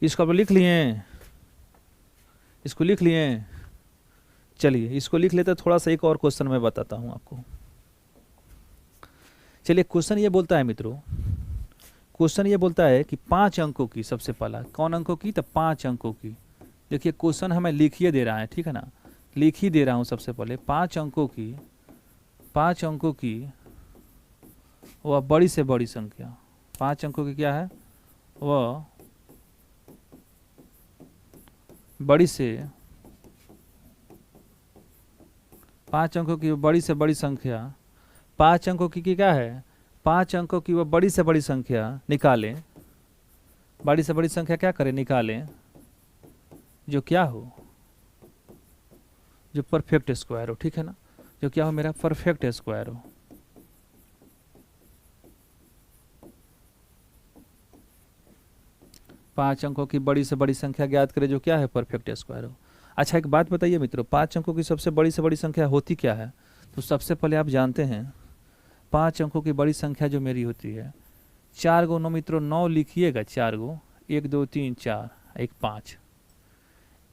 इसको आप लिख लिए चलिए इसको लिख लेते थोड़ा सा एक और क्वेश्चन मैं बताता हूं आपको चलिए क्वेश्चन ये बोलता है मित्रों क्वेश्चन ये बोलता है कि 5 अंकों की सबसे पहला कौन अंकों की तो 5 अंकों की देखिए क्वेश्चन हमें लिखिए दे रहा है ठीक है ना लिख ही दे रहा हूं सबसे पहले 5 अंकों की वह बड़ी से बड़ी संख्या 5 अंकों की क्या है वह बड़ी से 5 अंकों की बड़ी से बड़ी संख्या 5 अंकों की क्या है 5 अंकों की वो बड़ी से बड़ी संख्या निकालें बड़ी से बड़ी संख्या क्या करें निकालें जो क्या हो जो परफेक्ट स्क्वायर हो ठीक है ना जो क्या हो मेरा परफेक्ट स्क्वायर हो पाँच अंकों की बड़ी से बड़ी संख्या ज्ञात करें जो क्या है परफेक्ट स्क्वायर हो अच्छा एक बात बताइए मित्रों 5 अंकों की सबसे बड़ी से बड़ी संख्या होती क्या है तो सबसे पहले आप जानते हैं 5 अंकों की बड़ी संख्या जो मेरी होती है 4 गो 9 मित्रों 9 लिखिएगा 4 गो 1 2 3 4 1 5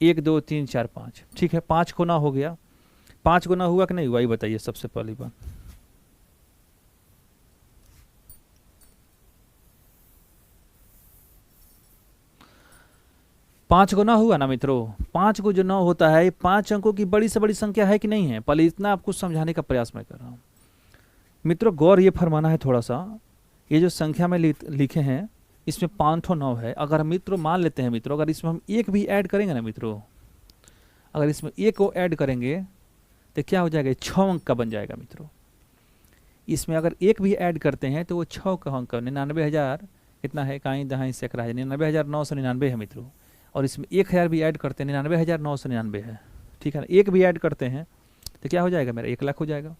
1 2 3 4 5 ठीक है 5 गुना हो गया 5 गुना हुआ कि नहीं हुआ ये बताइए सबसे पहली बात पाँच गुना हुआ ना मित्रों 5 को जो 9 होता है ये 5 अंकों की बड़ी से बड़ी संख्या है कि नहीं है पहले इतना आपको समझाने का प्रयास मैं कर रहा हूँ मित्रों गौर ये फरमाना है थोड़ा सा ये जो संख्या में लिखे हैं इसमें 509 है अगर मित्रों मान लेते हैं मित्रों अगर इसमें हम एक भी ऐड करेंगे ना मित्रों अगर इसमें एक को ऐड करेंगे तो क्या हो जाएगा 6 अंक का बन जाएगा मित्रों इसमें अगर एक भी ऐड करते हैं तो वो 6 का अंक 99,000 कितना है कहीं दहाई सैकड़ा है 99,999 है मित्रों और इसमें 1000 भी ऐड करते हैं 99,999 है ठीक है ना एक भी ऐड करते हैं तो क्या हो जाएगा मेरा 1 लाख हो जाएगा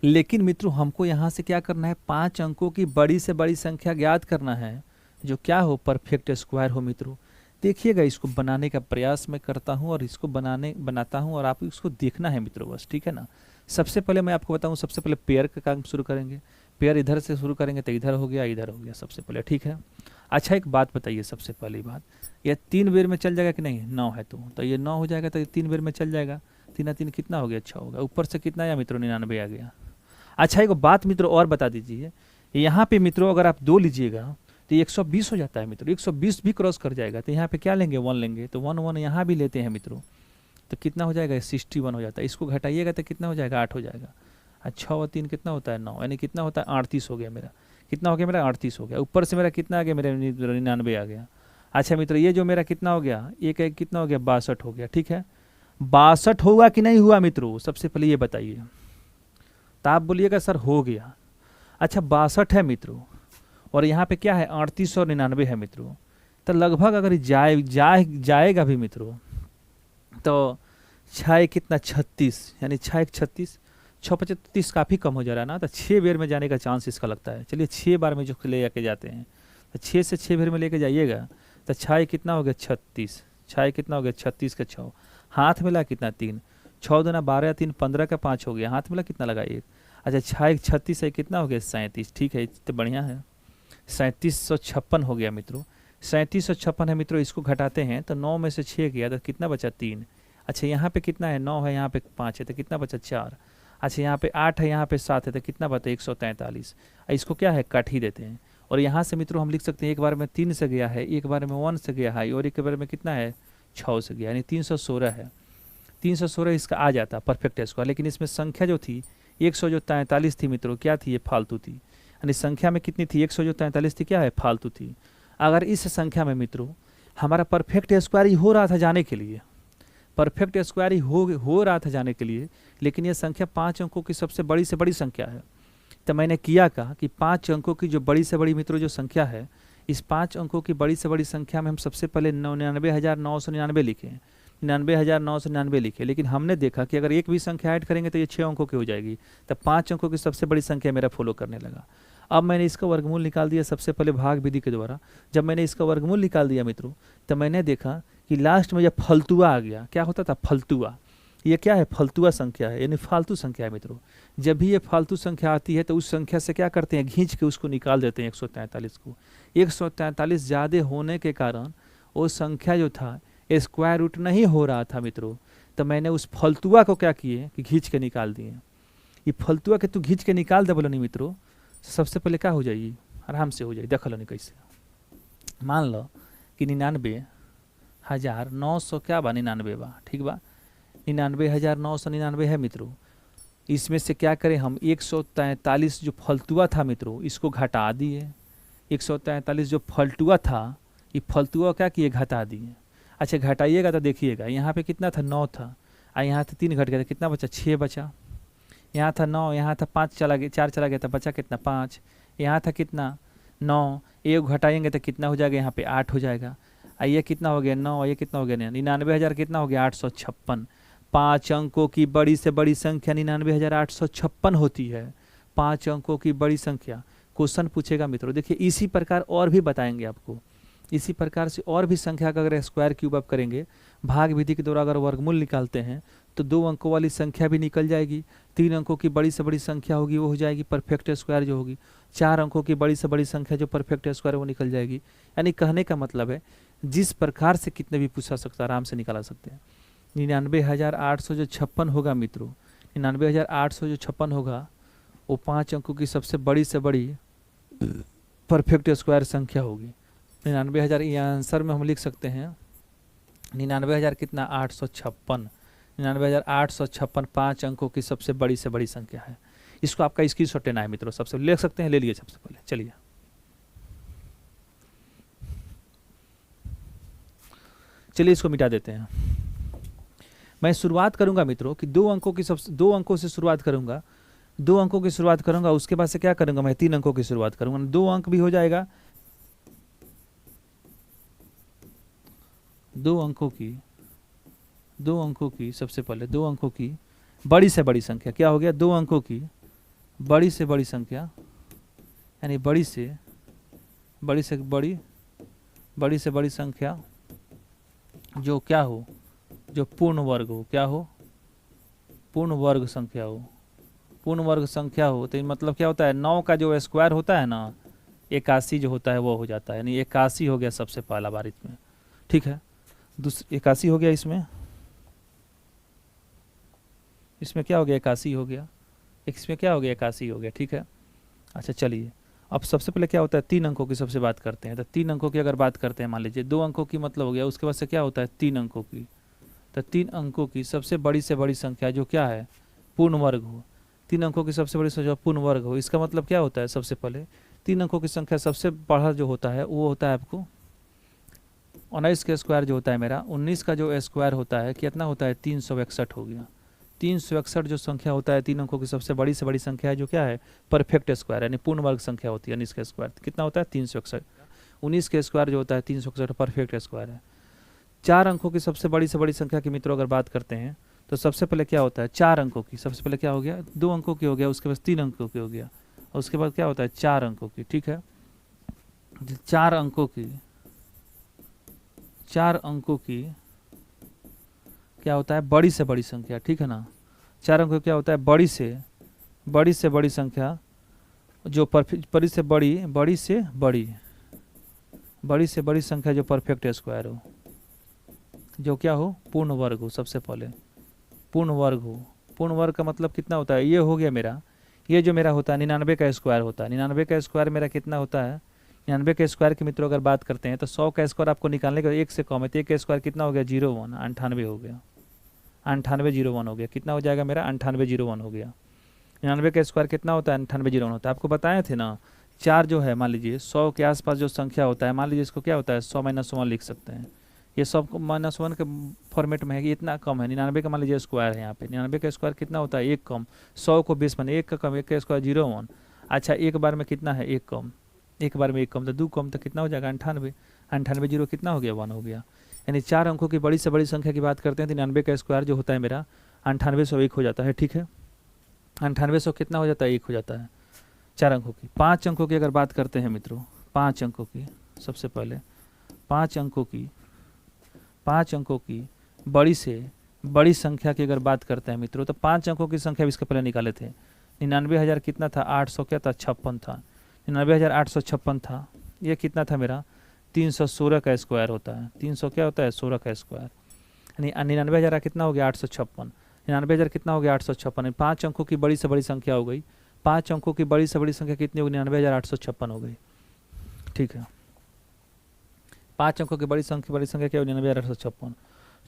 लेकिन मित्रों हमको यहाँ से क्या करना है 5 अंकों की बड़ी से बड़ी संख्या ज्ञात करना है जो क्या हो परफेक्ट स्क्वायर हो मित्रों देखिएगा, इसको बनाने का प्रयास मैं करता हूँ और इसको बनाता हूँ और आप इसको देखना है मित्रों बस, ठीक है ना। सबसे पहले मैं आपको बताऊँ, सबसे पहले पेयर का काम शुरू करेंगे। पेयर इधर से शुरू करेंगे तो इधर हो गया, इधर हो गया सबसे पहले, ठीक है। अच्छा एक बात बताइए, सबसे पहली बात, ये 3 बेर में चल जाएगा कि नहीं? 9 है तो ये 9 हो जाएगा, तो ये 3 बेर में चल जाएगा। 3 3 कितना हो गया? 6 होगा। ऊपर से कितना आया मित्रों? 99 आ गया। अच्छा एक बात मित्रों और बता दीजिए, यहाँ पे मित्रों अगर आप 2 लीजिएगा तो ये 120 हो जाता है मित्रों, 120 भी क्रॉस कर जाएगा। तो यहाँ पे क्या लेंगे? 1 लेंगे, तो 1 1 यहाँ भी लेते हैं मित्रों, तो कितना हो जाएगा? 61 हो जाता है। इसको घटाइएगा तो कितना हो जाएगा? 8 हो जाएगा। अच्छा 6 और 3 कितना होता है? 9, यानी कितना होता है? 38 हो गया मेरा। कितना हो गया मेरा? 38 हो गया। ऊपर से मेरा कितना आ गया? मेरा 99 आ गया। अच्छा मित्रों ये जो मेरा कितना हो गया? एक एक कितना हो गया? 62 हो गया, ठीक है। 62 हुआ कि नहीं हुआ मित्रों? सबसे पहले ये बताइए। तो आप बोलिएगा सर हो गया। अच्छा 62 है मित्रों, और यहाँ पे क्या है? 38 और 99 है मित्रों। तो लगभग अगर जाएगा भी मित्रों, तो 6 कितना? 36, यानी 6 1 36, 6 5 30 काफ़ी कम हो जा रहा है ना। तो 6 बेर में जाने का चांस इसका लगता है। चलिए 6 बार में जो ले जाके जाते हैं, तो 6 से 6 बेर में लेके जाइएगा, तो 6 कितना हो गया? 36। 6 कितना हो गया? 36 का 6, हाथ मिला कितना? 3, 6 दूना 12, 3 15 का 5 हो गया, हाथ मिला कितना लगा? 1। अच्छा 6 1 36 है, कितना हो गया? 37, ठीक है, तो बढ़िया है। 3756 हो गया मित्रों। 3756 है मित्रों। इसको घटाते हैं तो 9 में से 6 गया तो कितना बचा? 3। अच्छा यहाँ पे कितना है? 9 है, यहाँ पे 5 है, तो कितना बचा? 4। अच्छा यहाँ पे 8 है, यहाँ पे 7 है, तो कितना बचा? 143। इसको क्या है? काट ही देते हैं। और यहाँ से मित्रों हम लिख सकते हैं, एक बार में 3 से गया है, एक बार में 1 से गया है, और एक बार में कितना है? 6 से गया, यानी 316 है। 316 इसका आ जाता परफेक्ट स्क्वायर। लेकिन इसमें संख्या जो थी 143 थी मित्रों, क्या थी? ये फालतू थी। यानी संख्या में कितनी थी? 143 थी, क्या है? फालतू थी। अगर इस संख्या में मित्रों हमारा परफेक्ट स्क्वायर ही हो रहा था जाने के लिए, परफेक्ट स्क्वायर ही हो रहा था जाने के लिए, लेकिन यह संख्या 5 अंकों की सबसे बड़ी से बड़ी संख्या है, तो मैंने किया कहा कि 5 अंकों की जो बड़ी से बड़ी मित्रों जो संख्या है, इस 5 अंकों की बड़ी से बड़ी संख्या में हम सबसे पहले 99,999 लिखे, 99,999 लिखे। लेकिन हमने देखा कि अगर एक भी संख्या ऐड करेंगे तो ये 6 अंकों की हो जाएगी, तब 5 अंकों की सबसे बड़ी संख्या मेरा फॉलो करने लगा। अब मैंने इसका वर्गमूल निकाल दिया सबसे पहले भाग विधि के द्वारा। जब मैंने इसका वर्गमूल निकाल दिया मित्रों, तो मैंने देखा कि लास्ट में जब फलतुआ आ गया, क्या होता था? फलतुआ। ये क्या है? फलतुआ संख्या है, यानी फालतू संख्या है मित्रों। जब भी ये फालतू संख्या आती है तो उस संख्या से क्या करते हैं? खींच के उसको निकाल देते हैं 143 को। 143 ज़्यादा होने के कारण वो संख्या जो था स्क्वायर रूट नहीं हो रहा था मित्रों, तो मैंने उस फलतुआ को क्या किए कि खींच के निकाल दिए। ये फलतुआ के तू खींच के निकाल दे बोलो नहीं मित्रों, सबसे पहले क्या हो जाएगी? आराम से हो जाएगी। देख लो नहीं कैसे। मान लो कि 99,900 क्या बा? 99 बा, ठीक बा। 99,999 है मित्रों। इसमें से क्या करें हम? 143 जो फलतुआ था मित्रों, इसको घटा दिए। 143 जो फलतुआ था, ये फलतुआ क्या किए? घटा दिए। अच्छा घटाइएगा तो देखिएगा, यहाँ पे कितना था? 9 था, और यहाँ से 3 घट गया तो कितना बचा? 6 बचा। यहाँ था 9, यहाँ था 5 चला गया, 4 चला गया, तो बचा कितना? 5। यहाँ था कितना? 9, एक घटाएंगे तो कितना हो जाएगा? यहाँ पे 8 हो जाएगा। ये कितना हो गया? 9, ये कितना हो गया? 99,000 कितना हो गया? 856। 5 अंकों की बड़ी से बड़ी संख्या 99,856 होती है। 5 अंकों की बड़ी संख्या। क्वेश्चन पूछेगा मित्रों, देखिए इसी प्रकार और भी बताएंगे आपको। इसी प्रकार से और भी संख्या का अगर स्क्वायर क्यूब आप करेंगे, भाग विधि के द्वारा अगर वर्गमूल निकालते हैं, तो 2 अंकों वाली संख्या भी निकल जाएगी। 3 अंकों की बड़ी से बड़ी संख्या होगी, वो हो जाएगी परफेक्ट स्क्वायर जो होगी। 4 अंकों की बड़ी से बड़ी संख्या जो परफेक्ट स्क्वायर वो निकल जाएगी। यानी कहने का मतलब है जिस प्रकार से कितने भी पूछा सकता है, आराम से निकाला सकते हैं। 99,856 होगा मित्रों, 99,856 होगा, वो 5 अंकों की सबसे बड़ी से बड़ी परफेक्ट स्क्वायर संख्या होगी। 99,000 ये आंसर में हम लिख सकते हैं 99,000 कितना? 856। 99,856 5 अंकों की सबसे बड़ी से बड़ी संख्या है। इसको आपका स्क्रीनशॉट लेना है मित्रों, सबसे ले सकते हैं, ले लिए सबसे पहले। चलिए चलिए इसको मिटा देते हैं। मैं शुरुआत करूंगा मित्रों कि 2 अंकों से शुरुआत करूंगा। 2 अंकों की शुरुआत करूंगा, उसके बाद से क्या करूंगा? मैं 3 अंकों की शुरुआत करूंगा। 2 अंक भी हो जाएगा। 2 अंकों की सबसे पहले 2 अंकों की बड़ी से बड़ी संख्या क्या हो गया? 2 अंकों की बड़ी से बड़ी संख्या, यानी बड़ी से बड़ी संख्या जो क्या हो, जो पूर्ण वर्ग हो, क्या हो, पूर्ण वर्ग संख्या हो, पूर्ण वर्ग संख्या हो, तो मतलब क्या होता है, 9 का जो स्क्वायर होता है ना, 81 जो होता है वो हो जाता है, यानी 81 हो गया सबसे पहला बार इसमें, ठीक है। 81 हो गया इसमें, इसमें क्या हो गया, 81 हो गया, इसमें क्या हो गया, 81 हो गया, ठीक है। अच्छा चलिए, अब सबसे पहले क्या होता है, 3 अंकों की सबसे बात करते हैं। तो 3 अंकों की अगर बात करते हैं, मान लीजिए 2 अंकों की मतलब हो गया, उसके बाद से क्या होता है 3 अंकों की। तो 3 अंकों की सबसे बड़ी से बड़ी संख्या जो क्या है, पूर्ण वर्ग हो। 3 अंकों की सबसे बड़ी संख्या पूर्ण वर्ग हो, इसका मतलब क्या होता है, सबसे पहले 3 अंकों की संख्या सबसे बड़ा जो होता है वो होता है आपको 19 का स्क्वायर जो होता है मेरा, 19 का जो स्क्वायर होता है कितना होता है, 361 हो गया। 361 जो संख्या होता है 3 अंकों की सबसे बड़ी से बड़ी संख्या है, जो क्या है, परफेक्ट स्क्वायर, यानी पूर्ण वर्ग संख्या होती है। 19 का स्क्वायर कितना होता है, 361। 19 का स्क्वायर जो होता है 361 परफेक्ट स्क्वायर है। 4 अंकों की सबसे बड़ी से बड़ी संख्या की मित्रों अगर बात करते हैं, तो सबसे पहले क्या होता है, 4 अंकों की, सबसे पहले क्या हो गया, 2 अंकों की हो गया, उसके बाद 3 अंकों की हो गया, और उसके बाद क्या होता है 4 अंकों की, ठीक है। 4 अंकों की, 4 अंकों की क्या होता है, बड़ी से बड़ी संख्या, ठीक है ना। 4 अंकों क्या होता है, बड़ी से बड़ी संख्या, जो बड़ी से बड़ी संख्या जो परफेक्ट स्क्वायर हो, जो क्या हो, पूर्ण वर्ग हो। सबसे पहले पूर्ण वर्ग हो, पूर्ण वर्ग का मतलब कितना होता है, ये हो गया मेरा, ये जो मेरा होता है 99 का स्क्वायर होता है। 99 का स्क्वायर मेरा कितना होता है, 99 के स्क्वायर के मित्रों अगर बात करते हैं, तो 100 का स्क्वायर आपको निकालने का 1 से कम है, तो 1 का स्क्वायर कितना हो गया, 01, 98 हो गया, 9801 हो गया, कितना हो जाएगा मेरा, 9801 हो गया। 99 का स्क्वायर कितना होता है, 9801 होता है। आपको बताए थे ना, 4 जो है, मान लीजिए 100 के आसपास जो संख्या होता है, मान लीजिए इसको क्या होता है, 100 - 1 लिख सकते हैं। ये 100 - 1 के फॉर्मेट में है कि इतना कम है। 99 का मान लीजिए स्क्वायर है, यहाँ पे 99 का स्क्वायर कितना होता है, 1 कम, 100 को 20 माने 1 का कम, 1 का स्क्वायर 01। अच्छा, एक बार में कितना है, 1 कम, एक बार में 1 कम, तो 2 कम, तो कितना हो जाएगा, 98। 98 जीरो कितना हो गया, 1 हो गया। यानी 4 अंकों की बड़ी से बड़ी संख्या की बात करते हैं, 99 का स्क्वायर जो होता है मेरा 9801 हो जाता है, ठीक है। 9800 कितना हो जाता है, 1 हो जाता है 4 अंकों की। 5 अंकों की अगर बात करते हैं मित्रों, 5 अंकों की, सबसे पहले 5 अंकों की बड़ी से बड़ी संख्या की अगर बात करते हैं मित्रों, तो 5 अंकों की संख्या इसके पहले निकाले थे। 99,000 कितना था, 800 क्या था, 56 था। 99,856 था। ये कितना था मेरा, 316 का स्क्वायर होता है। 300 क्या होता है, 16 का स्क्वायर, यानी 99,000 कितना हो गया, 856। 99,000 कितना हो गया, 856। 5 अंकों की बड़ी से बड़ी संख्या हो गई। 5 अंकों की बड़ी से बड़ी संख्या कितनी होगी, 99,856 हो गई, ठीक है। 5 अंकों की बड़ी संख्या क्या होगी, 99,856।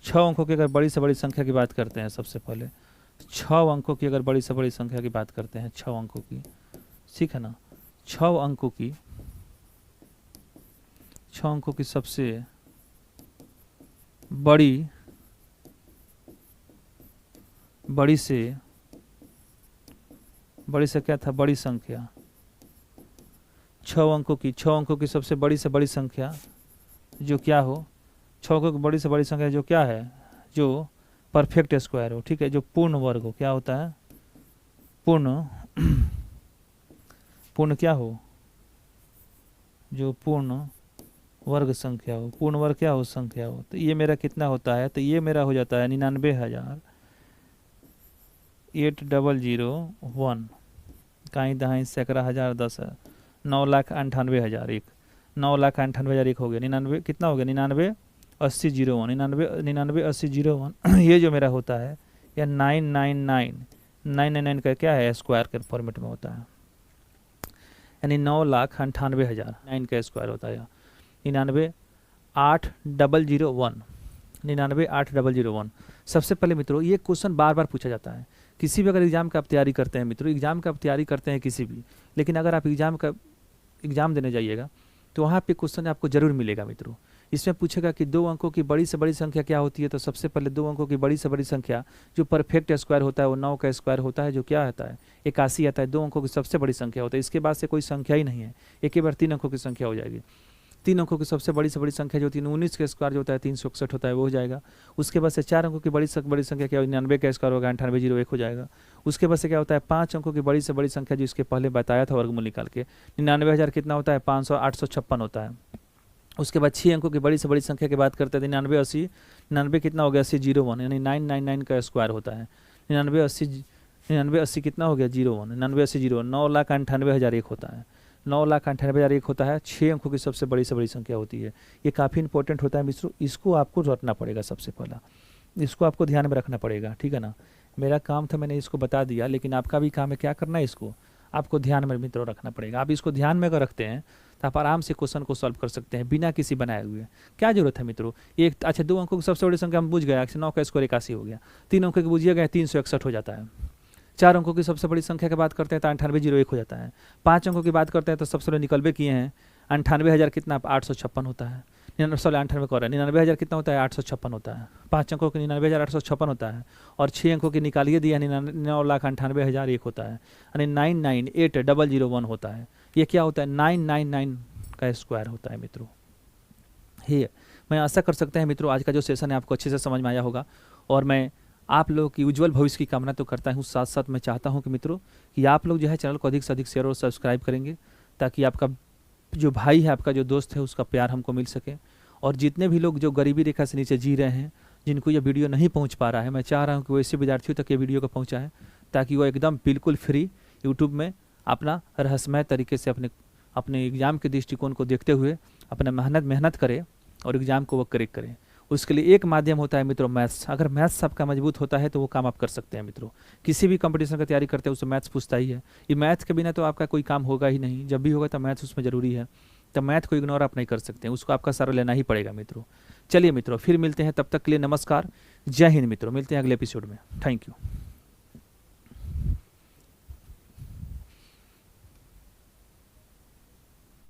6 अंकों की अगर बड़ी से बड़ी संख्या की बात करते हैं, सबसे पहले 6 अंकों की अगर बड़ी से बड़ी संख्या की बात करते हैं, 6 अंकों की, ठीक है ना। 6 अंकों की सबसे बड़ी से क्या था, बड़ी संख्या, 6 अंकों की सबसे बड़ी से बड़ी संख्या जो क्या हो, 6 अंकों की बड़ी से बड़ी संख्या जो क्या है, जो परफेक्ट स्क्वायर हो, ठीक है, जो पूर्ण वर्ग हो, क्या होता है, पूर्ण क्या हो, जो पूर्ण वर्ग संख्या हो, पूर्ण वर्ग क्या हो, संख्या हो। तो ये मेरा कितना होता है, तो ये मेरा हो जाता है 99,801, कहीं दहाई सैकड़ा हजार 10 है, 9,98,000 एक, 9,98,000 एक हो गया। 99 कितना हो गया, 99,80,01, 99,80,01 ये जो मेरा होता है, या 999 का क्या है, स्क्वायर के फॉर्मेट में होता है, यानी 9,98,000 9 का स्क्वायर होता है। 99,8,001, 99,8,001। सबसे पहले मित्रों ये क्वेश्चन बार बार पूछा जाता है, किसी भी अगर एग्जाम का आप तैयारी करते हैं मित्रों, एग्जाम का आप तैयारी करते हैं किसी भी, लेकिन अगर आप एग्जाम देने जाइएगा, तो वहाँ पे क्वेश्चन आपको जरूर मिलेगा मित्रों। इसमें पूछेगा कि 2 अंकों की बड़ी से बड़ी संख्या क्या होती है, तो सबसे पहले 2 अंकों की बड़ी से बड़ी संख्या जो परफेक्ट स्क्वायर होता है वो 9 का स्क्वायर होता है, जो क्या आता है, 81 आता है। 2 अंकों की सबसे बड़ी संख्या होता है, इसके बाद से कोई संख्या ही नहीं है, एक ही बार 3 अंकों की संख्या हो जाएगी। 3 अंकों की सबसे बड़ी से बड़ी संख्या जो होती है 19 का स्क्वायर जो होता है 361 होता है, वो हो जाएगा। उसके बाद से 4 अंकों की बड़ी संख्या क्या होगी, 99 का स्क्वायर होगा, 98,001 हो जाएगा। उसके बाद से क्या होता है, 5 अंकों की बड़ी से बड़ी संख्या जो इसके पहले बताया था वर्गमूल निकाल के, 99,000 कितना होता है, 856 होता है। उसके बाद 6 अंकों की बड़ी से बड़ी संख्या की बात करते हैं, 99,80, 99 कितना हो गया 80 यानी 999 का स्क्वायर होता है। 99 80 कितना हो गया 01, 99 80 0, 9,98,001 होता है। 9,98,001 होता है। 6 अंकों की सबसे बड़ी से बड़ी संख्या होती है। ये काफ़ी इंपॉर्टेंट होता है मित्रों, इसको आपको रटना पड़ेगा। सबसे पहला इसको आपको ध्यान में रखना पड़ेगा, ठीक है ना। मेरा काम था, मैंने इसको बता दिया, लेकिन आपका भी काम है क्या करना है, इसको आपको ध्यान में मित्रों रखना पड़ेगा। आप इसको ध्यान में अगर रखते हैं तो आप आराम से क्वेश्चन को सॉल्व कर सकते हैं बिना किसी बनाए हुए। क्या जरूरत है मित्रों, एक अच्छा 2 अंकों की सबसे बड़ी संख्या हम बुझ गया, 9 का स्क्वायर 81 हो गया। 3 अंकों की बुझिएगा 361 हो जाता है। 4 अंकों की सबसे बड़ी संख्या की बात करते हैं तो 98,01 हो जाता है। 5 अंकों की बात करते हैं तो सबसे पहले निकलबे किए हैं 98,000 कितना 856 होता है। 98 कर रहा है, 99,000 कितना होता है 856 होता है। 5 अंकों के 99,856 होता है और 6 अंकों की निकालिए दिया 9,98,001 होता है, यानी 998,001 होता है। ये क्या होता है 999 का स्क्वायर होता है मित्रों। ये मैं आशा कर सकते हैं मित्रों आज का जो सेशन है आपको अच्छे से समझ में आया होगा, और मैं आप लोगों की उज्जवल भविष्य की कामना तो करता हूँ। साथ साथ मैं चाहता हूँ कि मित्रों कि आप लोग जो है चैनल को अधिक से अधिक शेयर और सब्सक्राइब करेंगे, ताकि आपका जो भाई है, आपका जो दोस्त है, उसका प्यार हमको मिल सके। और जितने भी लोग जो गरीबी रेखा से नीचे जी रहे हैं, जिनको ये वीडियो नहीं पहुंच पा रहा है, मैं चाह रहा हूं कि वो ऐसे विद्यार्थियों तक ये वीडियो को पहुंचाएं, ताकि वो एकदम बिल्कुल फ्री यूट्यूब में अपना रहस्यमय तरीके से अपने एग्ज़ाम के दृष्टिकोण को देखते हुए अपना मेहनत करे और एग्ज़ाम को वो करेक्ट करें। उसके लिए एक माध्यम होता है मित्रों मैथ्स। अगर मैथ्स आपका मजबूत होता है तो वो काम आप कर सकते हैं मित्रों। किसी भी कंपटीशन की तैयारी करते हैं उससे मैथ्स पूछता ही है। ये मैथ्स के बिना तो आपका कोई काम होगा ही नहीं, जब भी होगा तो मैथ्स उसमें ज़रूरी है। तो मैथ को इग्नोर आप नहीं कर सकते, उसको आपका सारा लेना ही पड़ेगा मित्रों। चलिए मित्रों फिर मिलते हैं, तब तक के लिए नमस्कार, जय हिंद मित्रों। मिलते हैं अगले एपिसोड में। Thank you.